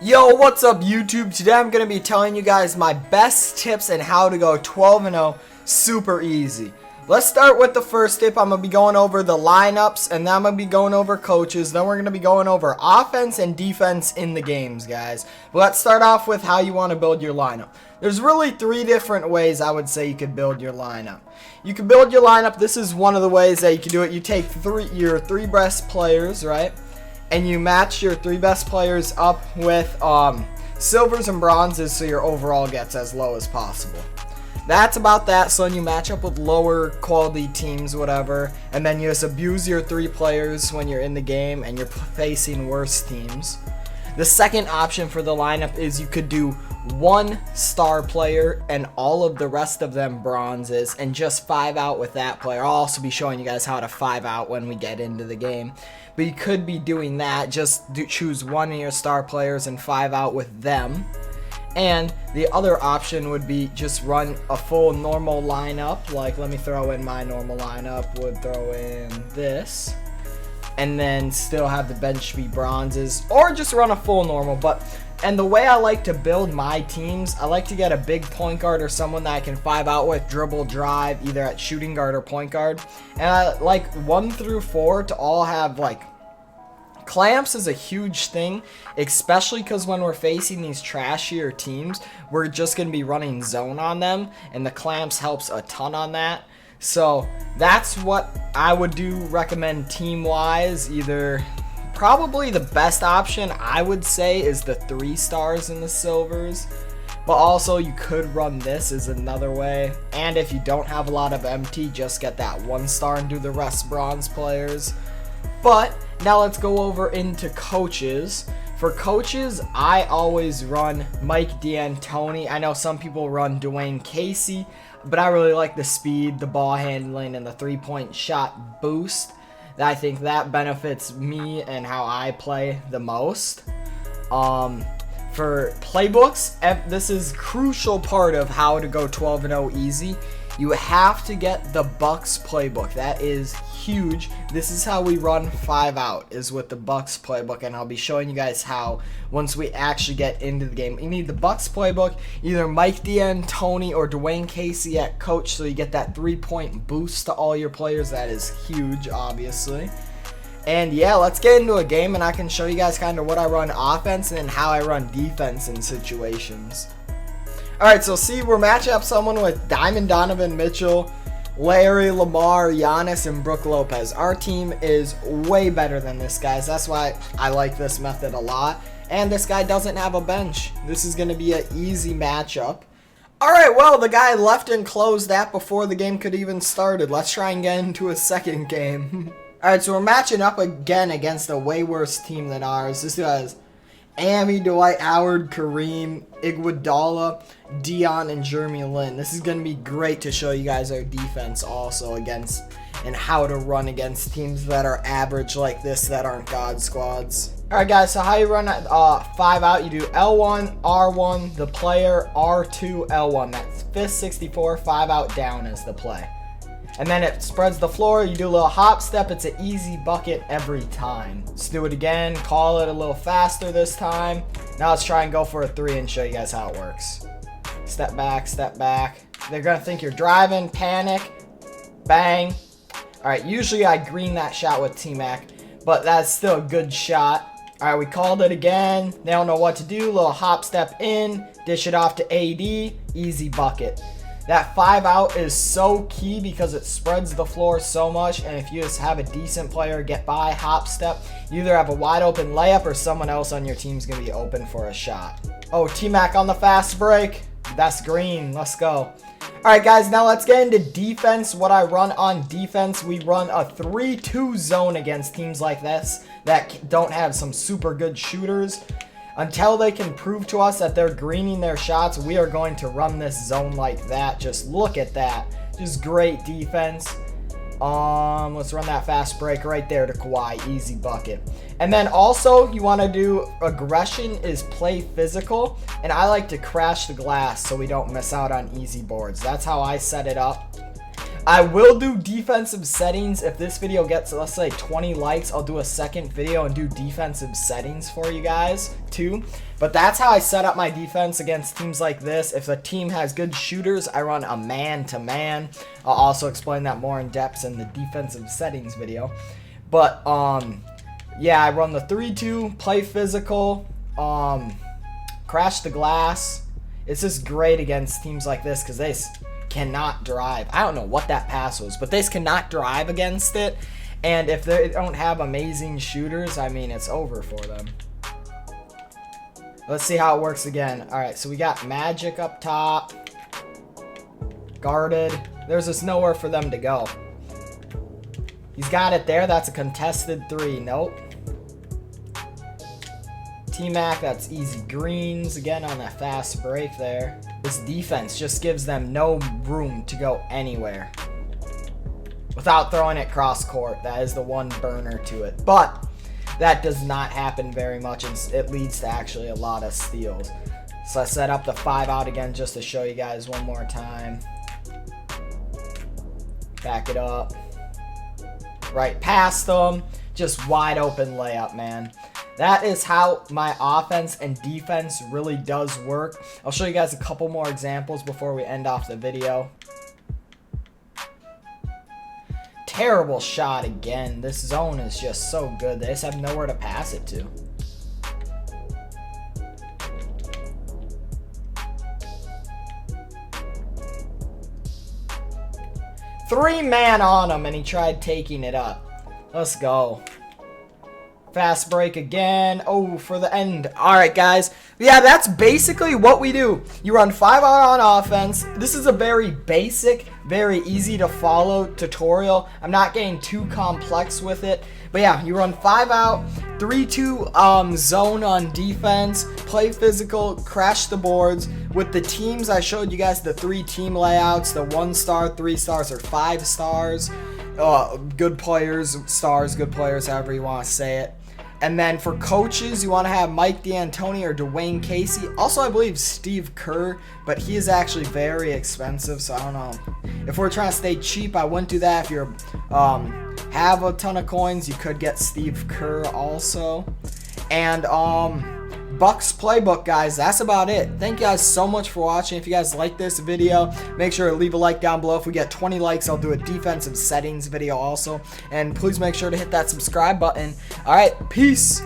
Yo, what's up YouTube? Today I'm going to be telling you guys my best tips and how to go 12-0 super easy. Let's start with the first tip. I'm going to be going over the lineups, and then I'm going to be going over coaches. Then we're going to be going over offense and defense in the games, guys. But let's start off with how you want to build your lineup. There's really three different ways I would say you could build your lineup. You can build your lineup. This is one of the ways that you can do it. You take your three best players, right? And you match your three best players up with silvers and bronzes so your overall gets as low as possible. That's about that. So then you match up with lower quality teams, whatever, and then you just abuse your three players when you're in the game and you're facing worse teams. The second option for the lineup is you could do one star player and all of the rest of them bronzes and just 5 out with that player. I'll also be showing you guys how to 5 out when we get into the game. But you could be doing that. Just choose one of your star players and 5 out with them. And the other option would be just run a full normal lineup. Like, let me throw in my normal lineup. Would throw in this. And then still have the bench be bronzes. Or just run a full normal. And the way I like to build my teams, I like to get a big point guard or someone that I can 5 out with, dribble, drive, either at shooting guard or point guard. And I like 1 through 4 to all have like clamps is a huge thing, especially because when we're facing these trashier teams, we're just going to be running zone on them, and the clamps helps a ton on that. So that's what I would recommend team-wise. Probably the best option I would say is the 3 stars and the silvers, but also you could run this as another way. And if you don't have a lot of MT, just get that 1 star and do the rest bronze players. But now let's go over into coaches. For coaches, I always run Mike D'Antoni. I know some people run Dwayne Casey, but I really like the speed, the ball handling, and the 3-point shot boost. I think that benefits me and how I play the most. For playbooks, this is crucial part of how to go 12-0 easy. You have to get the Bucks playbook. That is huge. This is how we run 5 out, is with the Bucks playbook, and I'll be showing you guys how once we actually get into the game. You need the Bucks playbook, either Mike D'Antoni or Dwayne Casey at coach, so you get that 3-point boost to all your players. That is huge, obviously. And yeah, let's get into a game, and I can show you guys kind of what I run offense and then how I run defense in situations. Alright, so see, we're matching up someone with Diamond Donovan Mitchell, Larry, Lamar, Giannis, and Brook Lopez. Our team is way better than this guy's. That's why I like this method a lot. And this guy doesn't have a bench. This is going to be an easy matchup. Alright, well, the guy left and closed that before the game could even started. Let's try and get into a second game. Alright, so we're matching up again against a way worse team than ours. This guy's Amy, Dwight Howard, Kareem, Iguodala, Dion, and Jeremy Lin. This is going to be great to show you guys our defense also against and how to run against teams that are average like this that aren't God squads. Alright guys, so how you run 5 out, you do L1, R1, the player, R2, L1. That's fist 64, 5 out down is the play. And then it spreads the floor, you do a little hop step, it's an easy bucket every time. Let's do it again, call it a little faster this time. Now let's try and go for a 3 and show you guys how it works. Step back, step back. They're gonna think you're driving, panic, bang. Alright, usually I green that shot with T-Mac, but that's still a good shot. Alright, we called it again. They don't know what to do, little hop step in, dish it off to AD, easy bucket. That 5 out is so key because it spreads the floor so much, and if you just have a decent player get by, hop step, you either have a wide open layup or someone else on your team's going to be open for a shot. Oh, T-Mac on the fast break. That's green. Let's go. Alright guys, now let's get into defense. What I run on defense, we run a 3-2 zone against teams like this that don't have some super good shooters. Until they can prove to us that they're greening their shots, we are going to run this zone like that. Just look at that. Just great defense. Let's run that fast break right there to Kawhi. Easy bucket. And then also, you want to do aggression is play physical. And I like to crash the glass so we don't miss out on easy boards. That's how I set it up. I will do defensive settings. If this video gets, let's say, 20 likes, I'll do a second video and do defensive settings for you guys too. But that's how I set up my defense against teams like this. If a team has good shooters, I run a man-to-man. I'll also explain that more in depth in the defensive settings video. But, yeah, I run the 3-2, play physical, crash the glass. It's just great against teams like this because they cannot drive. I don't know what that pass was, but they cannot drive against it. And if they don't have amazing shooters, I mean, it's over for them. Let's see how it works again. All right, so we got Magic up top. Guarded. There's just nowhere for them to go. He's got it there. That's a contested 3. Nope. T-Mac, that's easy greens. Again on that fast break there. This defense just gives them no room to go anywhere without throwing it cross court. That is the one burner to it. But that does not happen very much, and it leads to actually a lot of steals. So I set up the 5 out again just to show you guys one more time. Back it up. Right past them. Just wide open layup, man. That is how my offense and defense really does work. I'll show you guys a couple more examples before we end off the video. Terrible shot again. This zone is just so good. They just have nowhere to pass it to. Three-man on him, and he tried taking it up. Let's go. Fast break again. Oh, for the end. All right, guys. Yeah, that's basically what we do. You run 5 out on offense. This is a very basic, very easy to follow tutorial. I'm not getting too complex with it. But yeah, you run 5 out, 3-2 zone on defense, play physical, crash the boards. With the teams, I showed you guys the 3 team layouts, the 1-star, 3 stars, or 5 stars. Good players, stars, good players, however you want to say it. And then for coaches, you want to have Mike D'Antoni or Dwayne Casey. Also, I believe Steve Kerr, but he is actually very expensive, so I don't know. If we're trying to stay cheap, I wouldn't do that. If you have a ton of coins, you could get Steve Kerr also. And Bucks playbook, guys, that's about it. Thank you guys so much for watching. If you guys like this video, make sure to leave a like down below. If we get 20 likes, I'll do a defensive settings video also. And please make sure to hit that subscribe button. All right, peace.